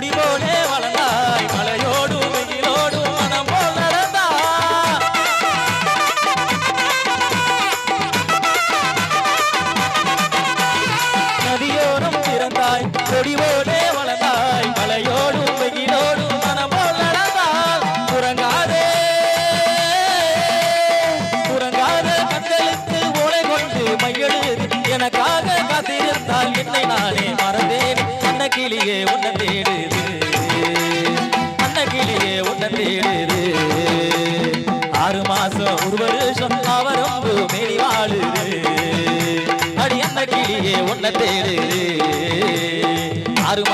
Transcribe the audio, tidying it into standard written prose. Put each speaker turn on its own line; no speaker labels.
கொடி போலே வளர்ந்தாய் மலையோடு வெயிலோடு மனம் போல் நடந்தாய் நதியோரம் பிறந்தாய் கொடி போலே வளர்ந்தாய் மலையோடு வெயிலோடு மனம் போல் நடந்தாய் உறங்காதே உறங்காத கண்களுக்கு ஓலை கொண்டு மையெழுது எனக்காக காத்திருந்தால் என்னை நானே மறந்தேன் அன்ன கிளியே உன்னை தேடுது அன்ன கிளியே உன்னை தேடுது 6 மாசம் 1 வருஷம் அவரம்பு மேடி வாழுது அடி அன்ன கிளியே உன்னை தேடுது 6